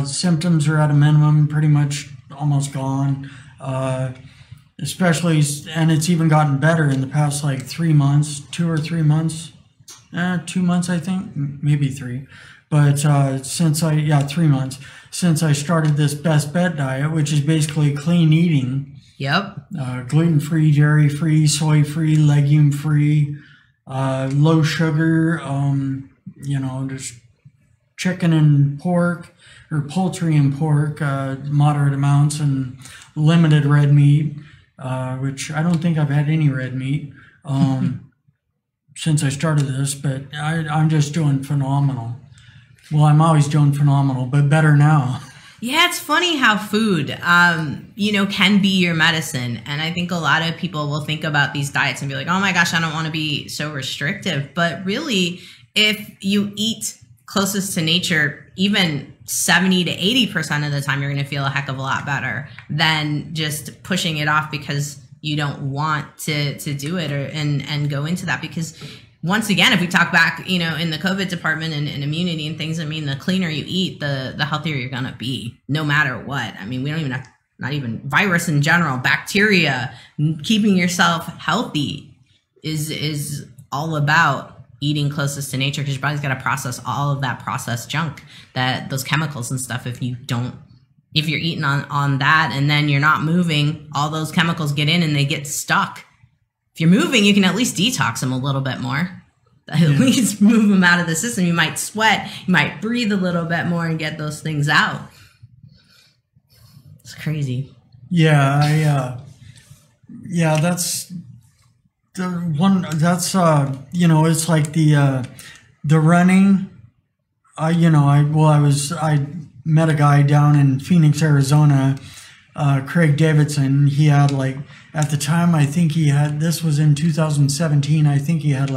Symptoms are at a minimum, pretty much almost gone. Especially, and it's even gotten better in the past like 3 months, 2 or 3 months, 2 months, I think, maybe three. But yeah, 3 months since I started this Best Bet diet, which is basically clean eating. Yep. Gluten-free, dairy-free, soy-free, legume-free, low sugar, just chicken and pork, or poultry and pork, moderate amounts, and limited red meat, which I don't think I've had any red meat since I started this, but I'm just doing phenomenal. Well, I'm always doing phenomenal, but better now. Yeah, it's funny how food, can be your medicine. And I think a lot of people will think about these diets and be like, oh my gosh, I don't want to be so restrictive. But really, if you eat closest to nature, even 70 to 80% of the time, you're going to feel a heck of a lot better than just pushing it off because you don't want to do it and go into that. Because once again, if we talk back, in the COVID department and immunity and things, I mean, the cleaner you eat, the healthier you're going to be, no matter what. I mean, we don't even have, not even virus in general, bacteria, keeping yourself healthy is all about eating closest to nature, because your body's got to process all of that processed junk, those chemicals and stuff. If you're eating on that and then you're not moving, all those chemicals get in and they get stuck. If you're moving, you can at least detox them a little bit more. At least move them out of the system. You might sweat, you might breathe a little bit more and get those things out. It's crazy. Yeah, that's the one. That's it's like the running. I met a guy down in Phoenix, Arizona, Craig Davidson. He had at the time, I think this was in 2017, I think he had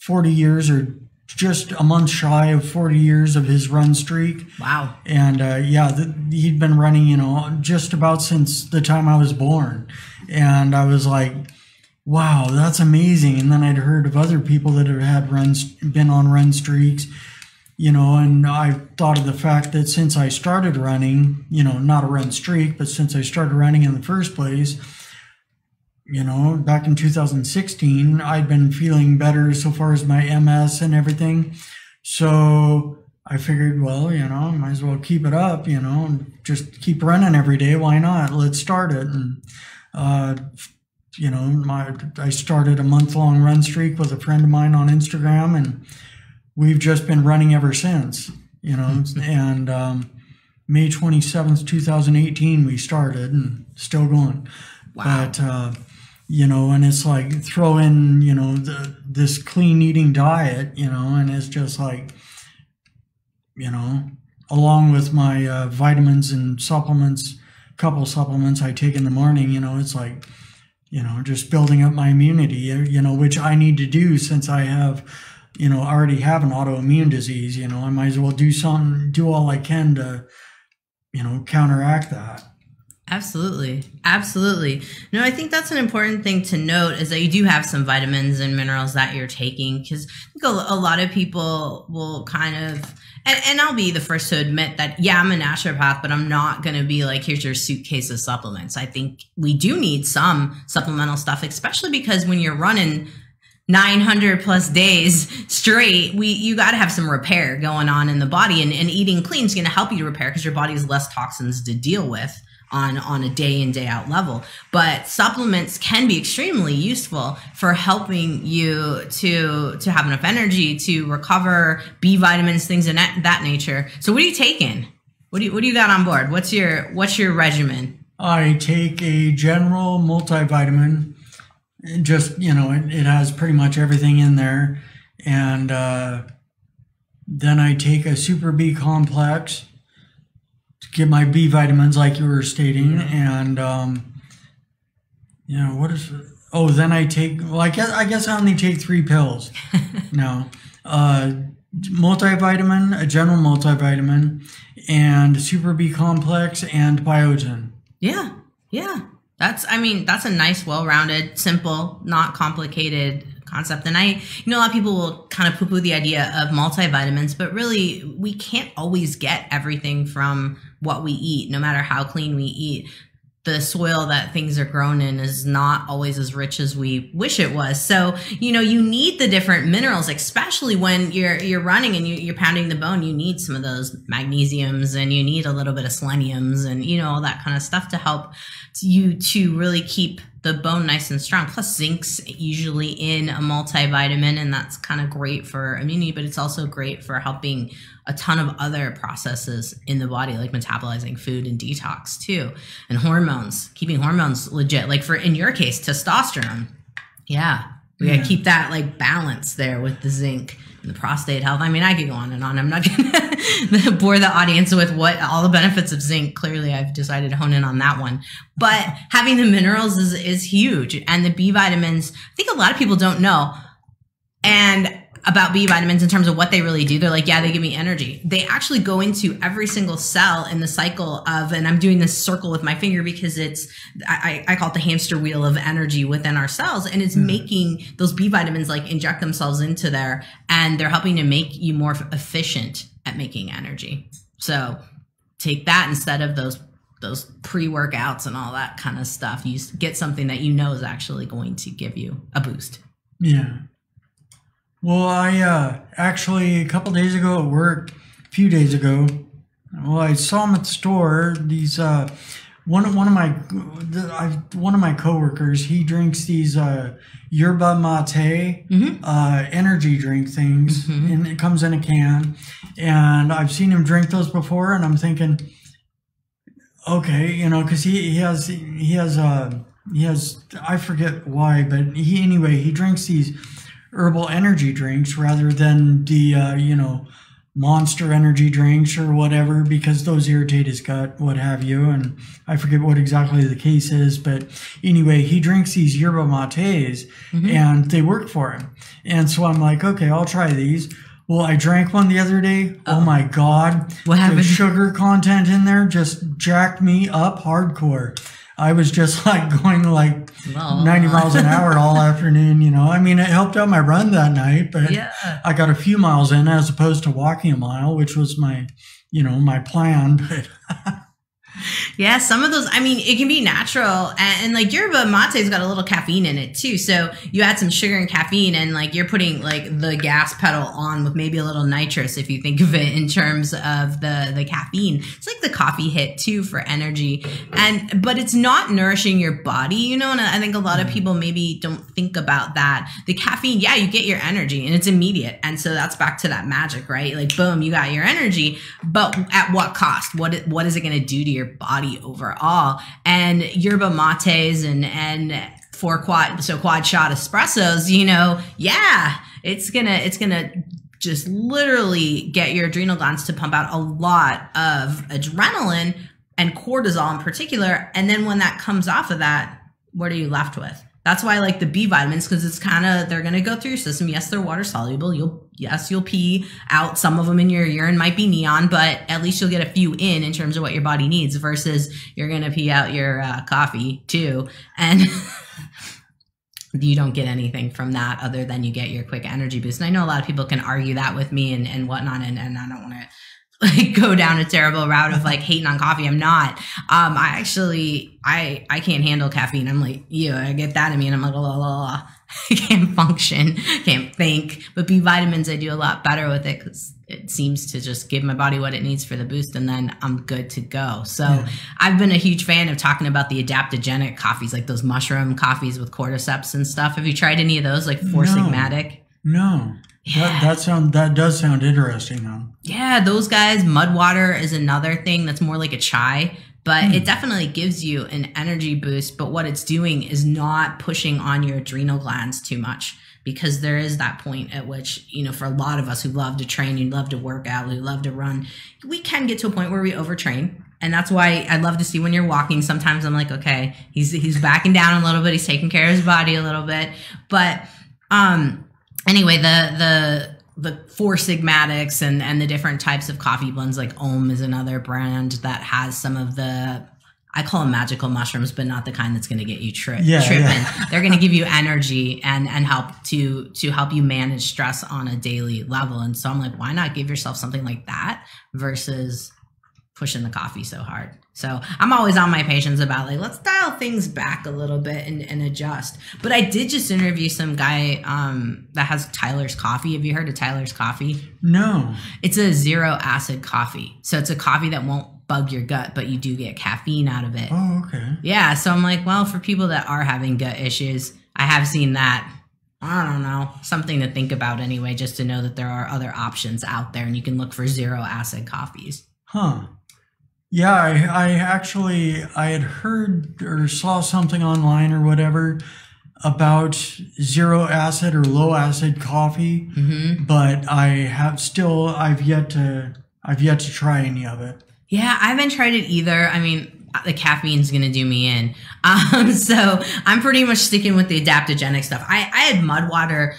40 years, or just a month shy of 40 years of his run streak. Wow. And he'd been running, just about since the time I was born. And I was like, wow, that's amazing. And then I'd heard of other people that have been on run streaks, and I thought of the fact that since I started running, not a run streak, but since I started running in the first place, back in 2016, I'd been feeling better so far as my MS and everything. So I figured, well, might as well keep it up, just keep running every day. Why not? Let's start it. And, I started a month-long run streak with a friend of mine on Instagram, and we've just been running ever since, and May 27th, 2018, we started, and still going. Wow. But, and it's like throw in, this clean eating diet, and it's just along with my vitamins and supplements, couple supplements I take in the morning, it's just building up my immunity, which I need to do since I have, already have an autoimmune disease. I might as well do all I can to, counteract that. Absolutely. Absolutely. No, I think that's an important thing to note, is that you do have some vitamins and minerals that you're taking, because I think a lot of people will kind of, and I'll be the first to admit that, yeah, I'm a naturopath, but I'm not going to be like, here's your suitcase of supplements. I think we do need some supplemental stuff, especially because when you're running 900 plus days straight, you got to have some repair going on in the body, and eating clean is going to help you to repair, because your body has less toxins to deal with on a day in, day out level. But supplements can be extremely useful for helping you to have enough energy to recover, B vitamins, things of that nature. So what are you taking? What do you got on board? What's your regimen? I take a general multivitamin. Just, it has pretty much everything in there. And then I take a Super B complex to get my B vitamins, like you were stating. And, what is it? Oh, then I take, well, I guess I only take 3 pills now. Multivitamin, a general multivitamin, and Super B complex, and biotin. Yeah. That's a nice, well-rounded, simple, not complicated concept. And a lot of people will kind of poo-poo the idea of multivitamins, but really we can't always get everything from what we eat, no matter how clean we eat. The soil that things are grown in is not always as rich as we wish it was. So, you need the different minerals, especially when you're running and you're pounding the bone. You need some of those magnesiums, and you need a little bit of seleniums, and, all that kind of stuff to help you to really keep the bone nice and strong. Plus zinc's usually in a multivitamin, and that's kind of great for immunity, but it's also great for helping a ton of other processes in the body, like metabolizing food and detox too. And hormones, keeping hormones legit, like in your case, testosterone. Yeah. We gotta keep that like balance there with the zinc and the prostate health. I mean, I could go on and on. I'm not gonna bore the audience with what all the benefits of zinc. Clearly, I've decided to hone in on that one. But having the minerals is huge. And the B vitamins, I think a lot of people don't know. And about B vitamins in terms of what they really do. They're like, yeah, they give me energy. They actually go into every single cell in the cycle of, and I'm doing this circle with my finger because I call it the hamster wheel of energy within our cells. And it's making those B vitamins like inject themselves into there, and they're helping to make you more efficient at making energy. So take that instead of those pre-workouts and all that kind of stuff. You get something that is actually going to give you a boost. Yeah. Well, I actually, a couple days ago at work, a few days ago, I saw them at the store. These one of my coworkers, he drinks these yerba mate energy drink things, and it comes in a can. And I've seen him drink those before, and I'm thinking, okay, because he has I forget why, but he drinks these herbal energy drinks rather than the Monster energy drinks or whatever, because those irritate his gut, what have you. And I forget what exactly the case is, but anyway, he drinks these yerba mates and they work for him. And so I'm like, okay, I'll try these. Well, I drank one the other day. Oh my God. What happened? The sugar content in there just jacked me up hardcore. I was just like going like 90 miles an hour all afternoon, I mean, it helped out my run that night, but I got a few miles in as opposed to walking a mile, which was my, my plan. But yeah, some of those, I mean, it can be natural, and like yerba mate's got a little caffeine in it too. So you add some sugar and caffeine, and like you're putting like the gas pedal on with maybe a little nitrous, if you think of it in terms of the caffeine. It's like the coffee hit too for energy, but it's not nourishing your body, and I think a lot of people maybe don't think about that. The caffeine, yeah, you get your energy and it's immediate, and so that's back to that magic, right? Like boom, you got your energy, but at what cost? What is it going to do to your body overall? And yerba mates and quad shot espressos, it's gonna just literally get your adrenal glands to pump out a lot of adrenaline and cortisol in particular. And then when that comes off of that, what are you left with? That's why I like the B vitamins, because it's they're going to go through your system. Yes, they're water soluble. You'll pee out. Some of them in your urine might be neon, but at least you'll get a few in terms of what your body needs, versus you're going to pee out your coffee too. And you don't get anything from that other than you get your quick energy boost. And I know a lot of people can argue that with me and whatnot. And I don't want to like go down a terrible route of like hating on coffee. I'm not. I can't handle caffeine. I'm like, I get that in me and I'm like, I can't function, can't think. But B vitamins, I do a lot better with it because it seems to just give my body what it needs for the boost, and then I'm good to go. So I've been a huge fan of talking about the adaptogenic coffees, like those mushroom coffees with cordyceps and stuff. Have you tried any of those, like Four Sigmatic? No. Yeah. That does sound interesting though. Yeah, those guys. Mud water is another thing that's more like a chai, but it definitely gives you an energy boost. But what it's doing is not pushing on your adrenal glands too much, because there is that point at which, for a lot of us who love to train, who love to work out, who love to run, we can get to a point where we overtrain. And that's why I love to see when you're walking. Sometimes I'm like, okay, he's backing down a little bit. He's taking care of his body a little bit. But, anyway, the Four Sigmatics and the different types of coffee blends, like Ohm is another brand that has some of the, I call them magical mushrooms, but not the kind that's going to get you tripping. Yeah. They're going to give you energy and help to help you manage stress on a daily level. And so I'm like, why not give yourself something like that versus pushing the coffee so hard? So I'm always on my patients about like, let's dial things back a little bit and adjust. But I did just interview some guy that has Tyler's Coffee. Have you heard of Tyler's Coffee? No. It's a 0 acid coffee. So it's a coffee that won't bug your gut, but you do get caffeine out of it. Oh, okay. Yeah. So I'm like, well, for people that are having gut issues, I have seen that. I don't know, something to think about anyway, just to know that there are other options out there and you can look for 0 acid coffees. Huh. Yeah, I actually, I had heard or saw something online or whatever about 0 acid or low acid coffee, but I've yet to try any of it. Yeah, I haven't tried it either. I mean, the caffeine's going to do me in. So I'm pretty much sticking with the adaptogenic stuff. I had mud water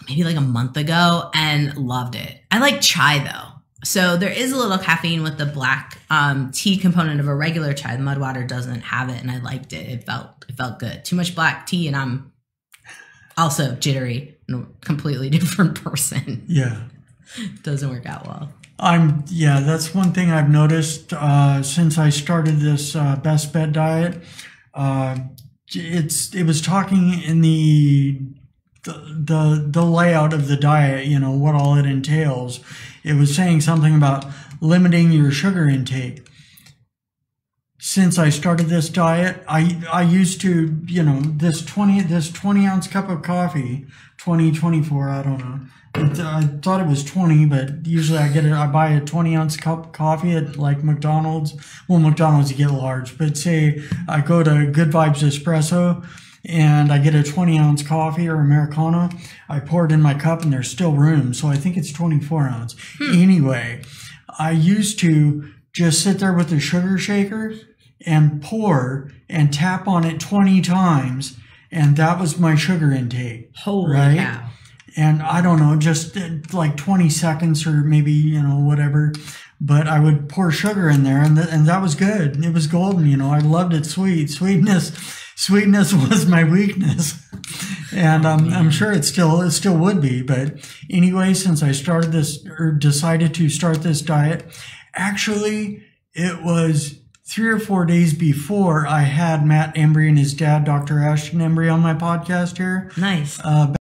maybe like a month ago and loved it. I like chai though. So there is a little caffeine with the black tea component of a regular chai. The mud water doesn't have it, and I liked it. It felt good. Too much black tea, and I'm also jittery and a completely different person. Yeah, doesn't work out well. That's one thing I've noticed since I started this Best Bet diet. It was talking in the layout of the diet, you know, what all it entails. It was saying something about limiting your sugar intake. Since I started this diet, I used to, you know, this 20 ounce cup of coffee, 24, I don't know. I thought it was 20, but usually I buy a 20 ounce cup of coffee at like McDonald's. Well, McDonald's you get large, but say I go to Good Vibes Espresso and I get a 20 ounce coffee or Americano. I pour it in my cup and there's still room. So I think it's 24 ounce. Anyway, I used to just sit there with the sugar shaker and pour and tap on it 20 times. And that was my sugar intake. Holy right? cow. And I don't know, just like 20 seconds or maybe, you know, whatever. But I would pour sugar in there and that was good. It was golden, you know. I loved it sweet. Sweetness was my weakness, and I'm sure it still would be. But anyway, since I started this or decided to start this diet, actually it was 3 or 4 days before I had Matt Embry and his dad, Dr. Ashton Embry, on my podcast here. Nice.